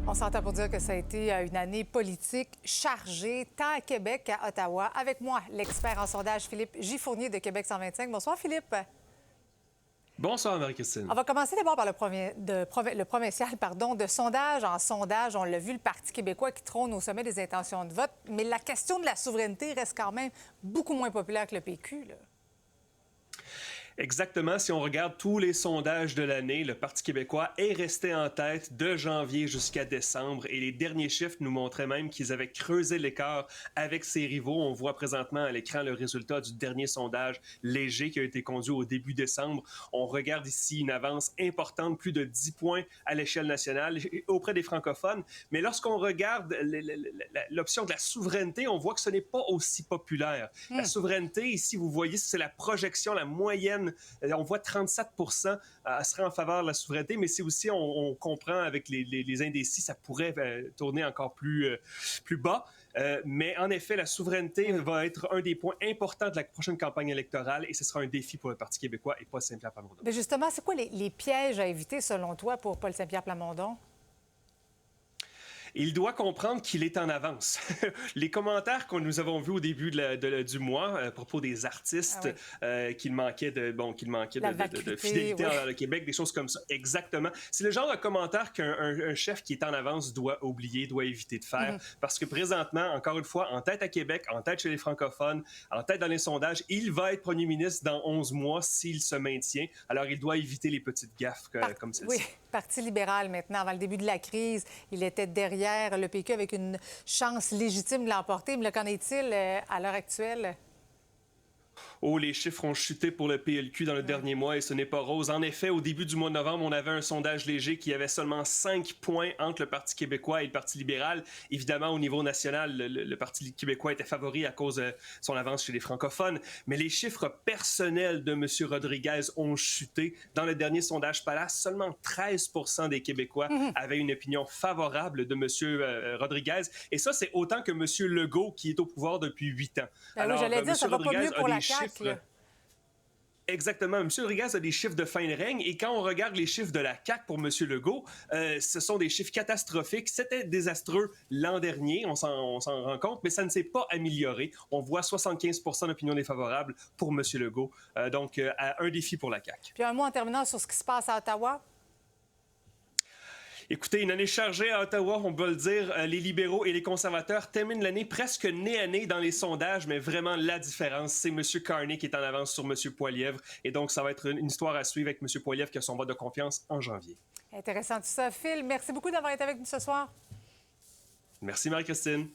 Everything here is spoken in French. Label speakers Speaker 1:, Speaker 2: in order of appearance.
Speaker 1: On s'entend pour dire que ça a été une année politique chargée, tant à Québec qu'à Ottawa. Avec moi, l'expert en sondage Philippe Gifournier de Québec 125. Bonsoir, Philippe.
Speaker 2: Bonsoir, Marie-Christine.
Speaker 1: On va commencer d'abord par le provincial, de sondage en sondage. On l'a vu, le Parti québécois qui trône au sommet des intentions de vote. Mais la question de la souveraineté reste quand même beaucoup moins populaire que le PQ, là.
Speaker 2: Exactement. Si on regarde tous les sondages de l'année, le Parti québécois est resté en tête de janvier jusqu'à décembre et les derniers chiffres nous montraient même qu'ils avaient creusé l'écart avec ses rivaux. On voit présentement à l'écran le résultat du dernier sondage léger qui a été conduit au début décembre. On regarde ici une avance importante, plus de 10 points à l'échelle nationale auprès des francophones. Mais lorsqu'on regarde l'option de la souveraineté, on voit que ce n'est pas aussi populaire. La souveraineté, ici, vous voyez, c'est la projection, la moyenne. On voit 37 serait en faveur de la souveraineté, mais c'est aussi, on comprend avec les indécis, ça pourrait tourner encore plus bas. Mais en effet, la souveraineté va être un des points importants de la prochaine campagne électorale et ce sera un défi pour le Parti québécois et Paul Saint-Pierre Plamondon.
Speaker 1: Mais justement, c'est quoi les pièges à éviter, selon toi, pour Paul Saint-Pierre Plamondon?
Speaker 2: Il doit comprendre qu'il est en avance. Les commentaires que nous avons vus au début du mois à propos des artistes, qu'il manquait de fidélité envers le Québec, des choses comme ça. Exactement. C'est le genre de commentaire qu'un chef qui est en avance doit oublier, doit éviter de faire. Parce que présentement, encore une fois, en tête à Québec, en tête chez les francophones, en tête dans les sondages, il va être premier ministre dans 11 mois s'il se maintient. Alors, il doit éviter les petites gaffes comme celle-ci.
Speaker 1: Oui, Parti libéral maintenant. Avant le début de la crise, il était derrière le PQ avec une chance légitime de l'emporter. Mais qu'en est-il à l'heure actuelle?
Speaker 2: Oh, les chiffres ont chuté pour le PLQ dans le dernier mois et ce n'est pas rose. En effet, au début du mois de novembre, on avait un sondage léger qui avait seulement 5 points entre le Parti québécois et le Parti libéral. Évidemment, au niveau national, le Parti québécois était favori à cause de son avance chez les francophones. Mais les chiffres personnels de M. Rodriguez ont chuté. Dans le dernier sondage Palace, seulement 13 des Québécois avaient une opinion favorable de M. Rodriguez. Et ça, c'est autant que M. Legault, qui est au pouvoir depuis 8 ans.
Speaker 1: Alors, j'allais dire, ça va pas mieux pour la CAQ.
Speaker 2: Exactement. M. Rodriguez a des chiffres de fin de règne et quand on regarde les chiffres de la CAQ pour M. Legault, ce sont des chiffres catastrophiques. C'était désastreux l'an dernier, on s'en rend compte, mais ça ne s'est pas amélioré. On voit 75 d'opinion défavorable pour M. Legault. Donc, un défi pour la CAQ.
Speaker 1: Puis un mot en terminant sur ce qui se passe à Ottawa.
Speaker 2: Écoutez, une année chargée à Ottawa, on peut le dire. Les libéraux et les conservateurs terminent l'année presque nez à nez dans les sondages, mais vraiment la différence, c'est M. Carney qui est en avance sur M. Poilievre. Et donc, ça va être une histoire à suivre avec M. Poilievre qui a son vote de confiance en janvier.
Speaker 1: Intéressant tout ça. Phil, merci beaucoup d'avoir été avec nous ce soir.
Speaker 2: Merci Marie-Christine.